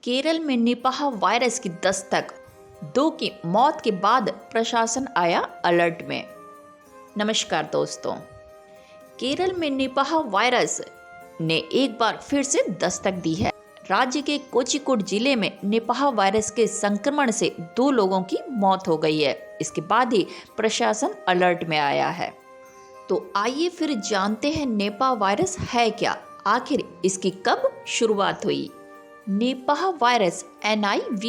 केरल में Nipah virus की दस्तक, 2 की मौत के बाद प्रशासन आया अलर्ट में। नमस्कार दोस्तों, केरल में निपाह वायरस ने एक बार फिर से दस्तक दी है। राज्य के कोझिकोड जिले में निपाह वायरस के संक्रमण से 2 लोगों की मौत हो गई है। इसके बाद ही प्रशासन अलर्ट में आया है। तो आइए फिर जानते हैं निपाह वायरस है क्या, आखिर इसकी कब शुरुआत हुई। निपाह वायरस NIV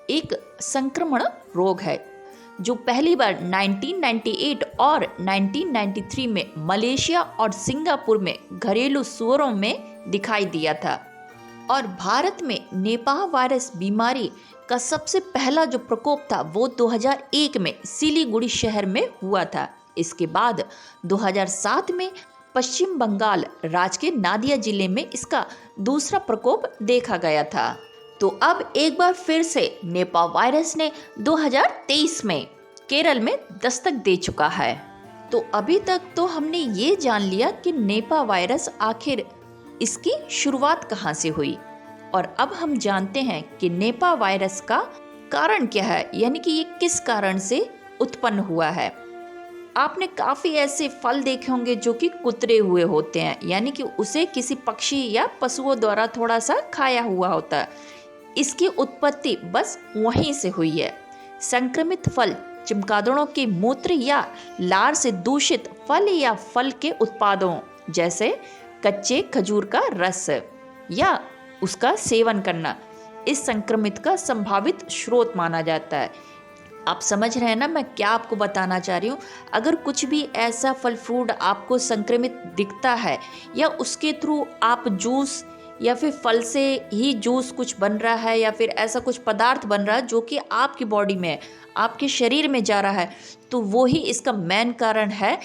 एक संक्रमण रोग है जो पहली बार 1998 और 1993 में मलेशिया और सिंगापुर में घरेलू सूअरों में दिखाई दिया था। और भारत में निपाह वायरस बीमारी का सबसे पहला जो प्रकोप था वो 2001 में सिलीगुड़ी शहर में हुआ था। इसके बाद 2007 में पश्चिम बंगाल राज्य के नादिया जिले में इसका दूसरा प्रकोप देखा गया था। तो अब एक बार फिर से निपाह वायरस ने 2023 में केरल में दस्तक दे चुका है। तो अभी तक तो हमने ये जान लिया कि निपाह वायरस आखिर इसकी शुरुआत कहाँ से हुई, और अब हम जानते हैं कि निपाह वायरस का कारण क्या है, यानी कि ये किस कारण से उत्पन्न हुआ है। आपने काफ़ी ऐसे फल देखे होंगे जो कि कुतरे हुए होते हैं, यानी कि उसे किसी पक्षी या पशुओं द्वारा थोड़ा सा खाया हुआ होता है। इसकी उत्पत्ति बस वहीं से हुई है। संक्रमित फल चमगादड़ों के मूत्र या लार से दूषित फल या फल के उत्पादों जैसे कच्चे खजूर का रस या उसका सेवन करना इस संक्रमित का संभावित स्रोत माना जाता है। आप समझ रहे हैं ना मैं क्या आपको बताना चाह रही हूँ। अगर कुछ भी ऐसा फल फ्रूट आपको संक्रमित दिखता है या उसके थ्रू आप जूस या फिर फल से ही जूस कुछ बन रहा है या फिर ऐसा कुछ पदार्थ बन रहा है जो कि आपकी बॉडी में, आपके शरीर में जा रहा है, तो वो ही इसका मेन कारण है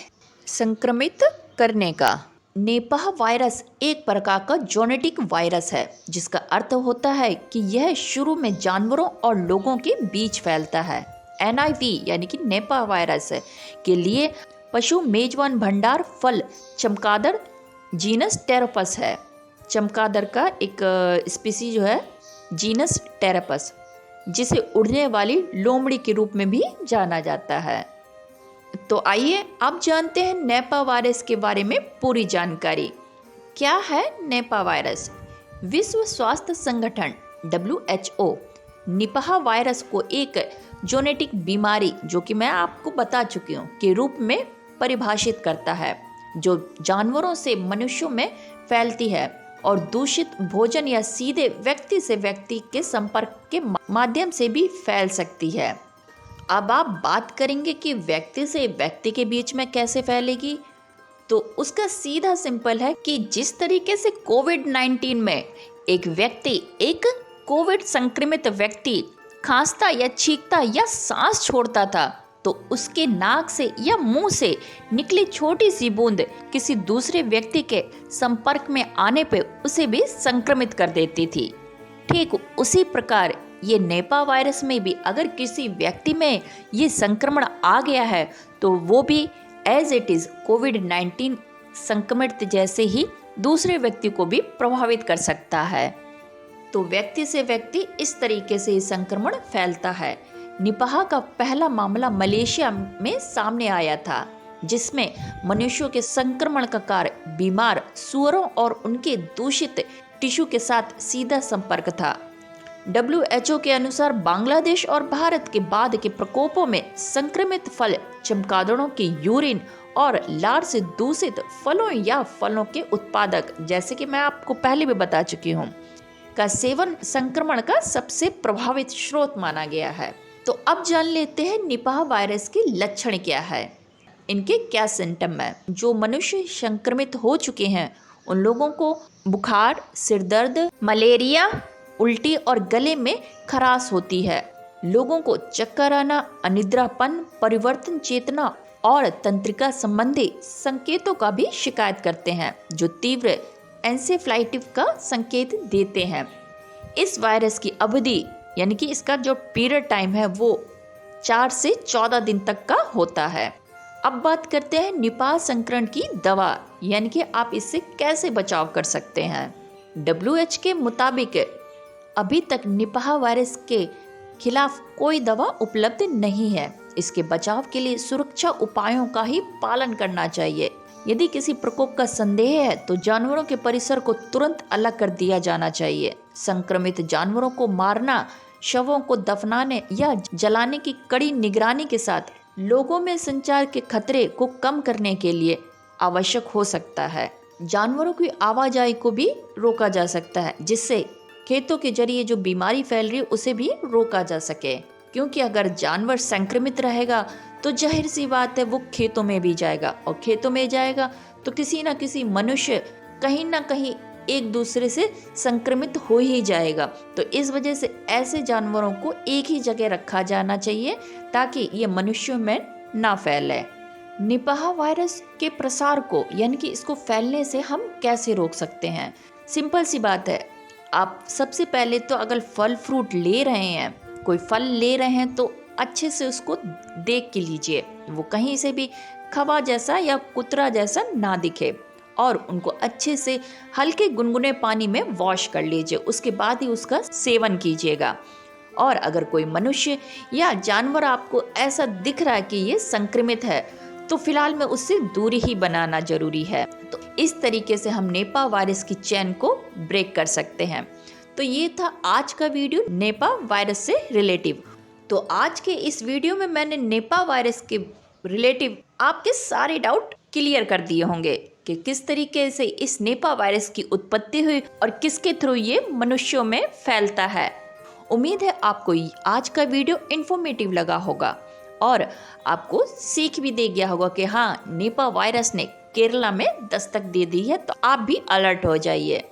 संक्रमित करने का। निपाह वायरस एक प्रकार का जोनेटिक वायरस है, जिसका अर्थ होता है कि यह शुरू में जानवरों और लोगों के बीच फैलता है। NIV यानी कि निपाह वायरस के लिए पशु मेजबान भंडार फल चमगादड़ जीनस टेरोपस है। चमगादड़ का एक स्पीसी जो है जीनस टेरोपस, जिसे उड़ने वाली लोमड़ी के रूप में भी जाना जाता है। तो आइए अब जानते हैं निपाह वायरस के बारे में पूरी जानकारी। क्या है निपाह वायरस? विश्व स्वास्थ्य संगठन WHO निपाह वायरस को एक जोनेटिक बीमारी, जो कि मैं आपको बता चुकी हूँ, के रूप में परिभाषित करता है, जो जानवरों से मनुष्यों में फैलती है और दूषित भोजन या सीधे व्यक्ति से व्यक्ति के संपर्क के माध्यम से भी फैल सकती है। अब आप बात करेंगे कि व्यक्ति से व्यक्ति के बीच में कैसे फैलेगी, तो उसका सीधा सिंपल है कि जिस तरीके से कोविड-19 में एक व्यक्ति एक कोविड संक्रमित व्यक्ति खांसता या छींकता या सांस छोड़ता था, तो उसके नाक से या मुंह से निकली छोटी सी बूंद किसी दूसरे व्यक्ति के संपर्क में आने पे उसे भी संक्रमित कर देती थी। ठीक उसी प्रकार ये निपाह वायरस में भी अगर किसी व्यक्ति में ये संक्रमण आ गया है तो वो भी एज इट इज कोविड-19 संक्रमित जैसे ही दूसरे व्यक्ति को भी प्रभावित कर सकता है। तो व्यक्ति से व्यक्ति इस तरीके से संक्रमण फैलता है। निपाह का पहला मामला मलेशिया में सामने आया था, जिसमें मनुष्यों के संक्रमण का कारण बीमार सूअरों और उनके दूषित टिश्यू के साथ सीधा संपर्क था। WHO के अनुसार बांग्लादेश और भारत के बाद के प्रकोपों में संक्रमित फल चमगादड़ों के यूरिन और लार से दूषित फलों या फलों के उत्पादक, जैसे कि मैं आपको पहले भी बता चुकी हूँ, का सेवन संक्रमण का सबसे प्रभावित स्रोत माना गया है। तो अब जान लेते हैं निपाह वायरस के लक्षण क्या है, इनके क्या सिम्टम है। जो मनुष्य संक्रमित हो चुके हैं उन लोगों को बुखार, सिरदर्द, मलेरिया, उल्टी और गले में खराश होती है। लोगों को चक्कर आना, अनिद्रापन, परिवर्तन चेतना और तंत्रिका संबंधी संकेतों का भी शिकायत करते हैं, जो तीव्र एंसेफ्लाइटिस का संकेत देते हैं। इस वायरस की अवधि यानी कि इसका जो पीरियड टाइम है वो 4 से 14 दिन तक का होता है। अब बात करते हैं निपाह संक्रमण की दवा, यानी कि आप इससे कैसे बचाव कर सकते हैं। WHO के मुताबिक अभी तक निपाह वायरस के खिलाफ कोई दवा उपलब्ध नहीं है। इसके बचाव के लिए सुरक्षा उपायों का ही पालन करना चाहिए। यदि किसी प्रकोप का संदेह है तो जानवरों के परिसर को तुरंत अलग कर दिया जाना चाहिए। संक्रमित जानवरों को मारना, शवों को दफनाने या जलाने की कड़ी निगरानी के साथ लोगों में संचार के खतरे को कम करने के लिए आवश्यक हो सकता है। जानवरों की आवाजाही को भी रोका जा सकता है, जिससे खेतों के जरिए जो बीमारी फैल रही है उसे भी रोका जा सके। क्योंकि अगर जानवर संक्रमित रहेगा तो जाहिर सी बात है वो खेतों में भी जाएगा, और खेतों में जाएगा तो किसी ना किसी मनुष्य कहीं ना कहीं एक दूसरे से संक्रमित हो ही जाएगा। तो इस वजह से ऐसे जानवरों को एक ही जगह रखा जाना चाहिए ताकि ये मनुष्यों में ना फैले। निपाह वायरस के प्रसार को यानी कि इसको फैलने से हम कैसे रोक सकते हैं? सिंपल सी बात है, आप सबसे पहले तो अगर फल फ्रूट ले रहे हैं, कोई फल ले रहे हैं तो अच्छे से उसको देख के लीजिए, वो कहीं से भी खवा जैसा या कुतरा जैसा ना दिखे, और उनको अच्छे से हल्के गुनगुने पानी में वॉश कर लीजिए। उसके बाद ही उसका सेवन कीजिएगा। और अगर कोई मनुष्य या जानवर आपको ऐसा दिख रहा है कि ये संक्रमित है तो फिलहाल में उससे दूरी ही बनाना जरूरी है। तो इस तरीके से हम निपाह वायरस की चेन को ब्रेक कर सकते हैं। तो ये था आज का वीडियो निपाह वायरस से रिलेटिव। तो आज के इस वीडियो में मैंने निपाह वायरस के रिलेटिव आपके सारे डाउट क्लियर कर दिए होंगे कि किस तरीके से इस निपाह वायरस की उत्पत्ति हुई और किसके थ्रू ये मनुष्यों में फैलता है। उम्मीद है आपको आज का वीडियो इन्फॉर्मेटिव लगा होगा और आपको सीख भी दे गया होगा कि हाँ, निपाह वायरस ने केरला में दस्तक दे दी है, तो आप भी अलर्ट हो जाइए।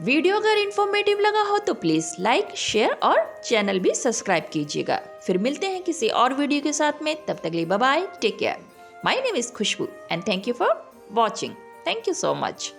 वीडियो अगर इन्फॉर्मेटिव लगा हो तो प्लीज लाइक, शेयर और चैनल भी सब्सक्राइब कीजिएगा। फिर मिलते हैं किसी और वीडियो के साथ में, तब तक लिए bye bye, take care. My name is Khushboo and thank you for watching. Thank you so much.